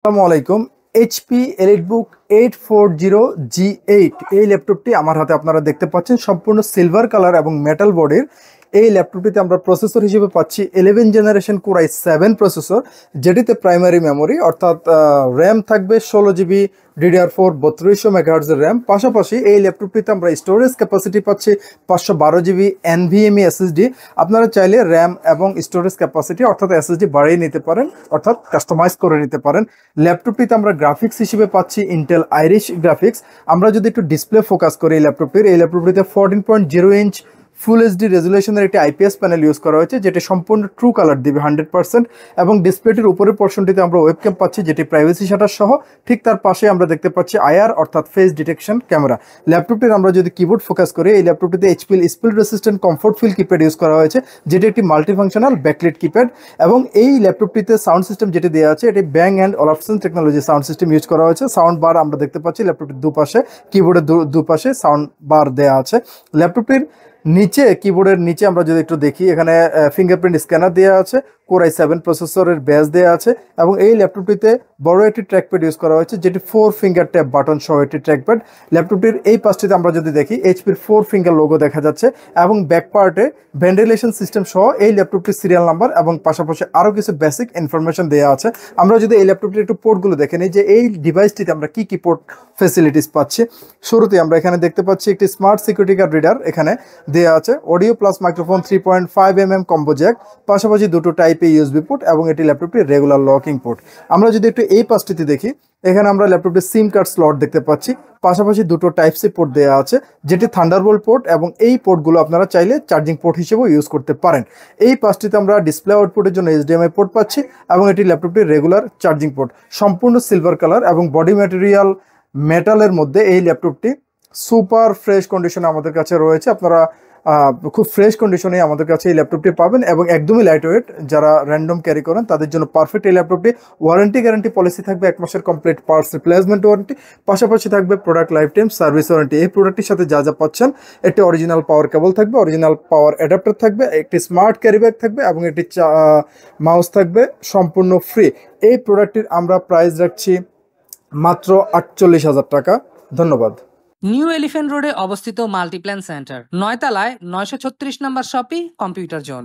আসসালামু আলাইকুম। HP EliteBook 840G8 এই ল্যাপটপটি আমার হাতে আপনারা দেখতে পাচ্ছেন, সম্পূর্ণ সিলভার কালার এবং মেটাল বডির। এই ল্যাপটপটিতে আমরা প্রসেসর হিসেবে পাচ্ছি 11 জেনারেশন কোর i7 প্রসেসর, যেটিতে প্রাইমারি মেমোরি অর্থাৎ র্যাম থাকবে 16 GB DDR4 3200 মেগাহার্জের র্যাম। পাশাপাশি এই ল্যাপটপটিতে আমরা স্টোরেজ ক্যাপাসিটি পাচ্ছি 512 GB NVMe SSD। আপনারা চাইলে র্যাম এবং স্টোরেজ ক্যাপাসিটি অর্থাৎ SSD বাড়িয়ে নিতে পারেন, অর্থাৎ কাস্টমাইজ করে নিতে পারেন। ল্যাপটপটিতে আমরা গ্রাফিক্স হিসেবে পাচ্ছি ইন্টেল আইরিশ গ্রাফিক্স। আমরা যদি একটু ডিসপ্লে ফোকাস করি এই ল্যাপটপটিতে 14.0 ইঞ্চ ফুল এইচডি রেজুলেশনের একটি আইপিএস প্যানেল ইউজ করা হয়েছে, যেটি সম্পূর্ণ ট্রু কালার দিবে 100%। এবং ডিসপ্লেটির উপরের পোর্শনটিতে আমরা ওয়েবক্যাম পাচ্ছি, যেটি প্রাইভেসি শাটার সহ। ঠিক তার পাশে আমরা দেখতে পাচ্ছি আইআর অর্থাৎ ফেস ডিটেকশন ক্যামেরা। ল্যাপটপটির আমরা যদি কিবোর্ড ফোকাস করি, এই ল্যাপটপটিতে HP spill resistant comfort feel keypad use করা হয়েছে, যেটি একটি মাল্টিফাংশনাল ব্যাকলিট কিপ্যাড। এবং এই ল্যাপটপটিতে সাউন্ড সিস্টেম যেটি দেওয়া আছে, এটি Bang and Olufsen technology sound system use করা হয়েছে। সাউন্ড বার আমরা দেখতে পাচ্ছি ল্যাপটপটির দুপাশে, কিবোর্ডের দুপাশে সাউন্ড বার দেওয়া আছে। ল্যাপটপটির নিচে, কিবোর্ডের নিচে আমরা যদি একটু দেখি, এখানে ফিঙ্গারপ্রিন্ট স্ক্যানার দেওয়া আছে, কোর i7 প্রসেসরের ব্যাস দেওয়া আছে। এবং এই ল্যাপটপটিতে বড় একটি ট্র্যাকপ্যাড ইউজ করা হয়েছে, যেটি 4 ফিঙ্গার ট্যাপ বাটন সহ একটি ট্র্যাকপ্যাড। ল্যাপটপটির এই পাশটিতে আমরা যদি দেখি, এইচপির 4 ফিঙ্গার লোগো দেখা যাচ্ছে। এবং ব্যাক পার্টে ভেন্টিলেশন সিস্টেম সহ এই ল্যাপটপটির সিরিয়াল নাম্বার এবং পাশাপাশি আরও কিছু বেসিক ইনফরমেশন দেওয়া আছে। আমরা যদি এই ল্যাপটপটির একটু পোর্টগুলো দেখে নিই, যে এই ডিভাইসটিতে আমরা কি পোর্ট ফেসিলিটিস পাচ্ছি। শুরুতে আমরা এখানে দেখতে পাচ্ছি একটি স্মার্ট সিকিউরিটি গার্ড রিডার এখানে দেওয়া আছে, audio plus microphone 3.5 mm combo Jack, পাশাপাশি দুটো টাইপে ইউএসবি পোর্ট এবং এটি ল্যাপটপটির রেগুলার লকিং পোর্ট। আমরা যদি একটু এই পাশটিতে দেখি, এখানে আমরা ল্যাপটপটির সিম কার্ড স্লট দেখতে পাচ্ছি, পাশাপাশি দুটো টাইপ সি পোর্ট দেওয়া আছে, যেটি থান্ডারবোল্ট পোর্ট। এবং এই পোর্টগুলো আপনারা চাইলে চার্জিং পোর্ট হিসেবেও ইউজ করতে পারেন। এই পাশটিতে আমরা ডিসপ্লে আউটপুটের জন্য HDMI পোর্ট পাচ্ছি এবং এটি ল্যাপটপটির রেগুলার চার্জিং পোর্ট। সম্পূর্ণ সিলভার কালার এবং বডি ম্যাটেরিয়াল মেটালের মধ্যে এই ল্যাপটপটি সুপার ফ্রেশ কন্ডিশনে আমাদের কাছে রয়েছে। আপনারা খুব ফ্রেশ কন্ডিশনে আমাদের কাছে এই ল্যাপটপটি পাবেন এবং একদমই লাইট ওয়েট। যারা র্যান্ডম ক্যারি করেন তাদের জন্য পারফেক্ট এই ল্যাপটপটি। ওয়ারেন্টি গ্যারান্টি পলিসি থাকবে 1 মাসের কমপ্লিট পার্টস রিপ্লেসমেন্ট ওয়ারেন্টি, পাশাপাশি থাকবে product life time service warranty. এই প্রোডাক্টের সাথে যা যা পাচ্ছেন, একটি অরিজিনাল পাওয়ার কেবল থাকবে, অরিজিনাল পাওয়ার অ্যাডাপ্টার থাকবে, একটি স্মার্ট ক্যারি ব্যাগ থাকবে এবং একটি মাউস থাকবে সম্পূর্ণ ফ্রি। এই প্রোডাক্টটির আমরা প্রাইস রাখছি মাত্র 48,000 টাকা। ধন্যবাদ। নিউ এলিফ্যান্ট রোডে অবস্থিত মাল্টিপ্ল্যান সেন্টার, 9 তলায় 936 নম্বর শপি কম্পিউটার জোন।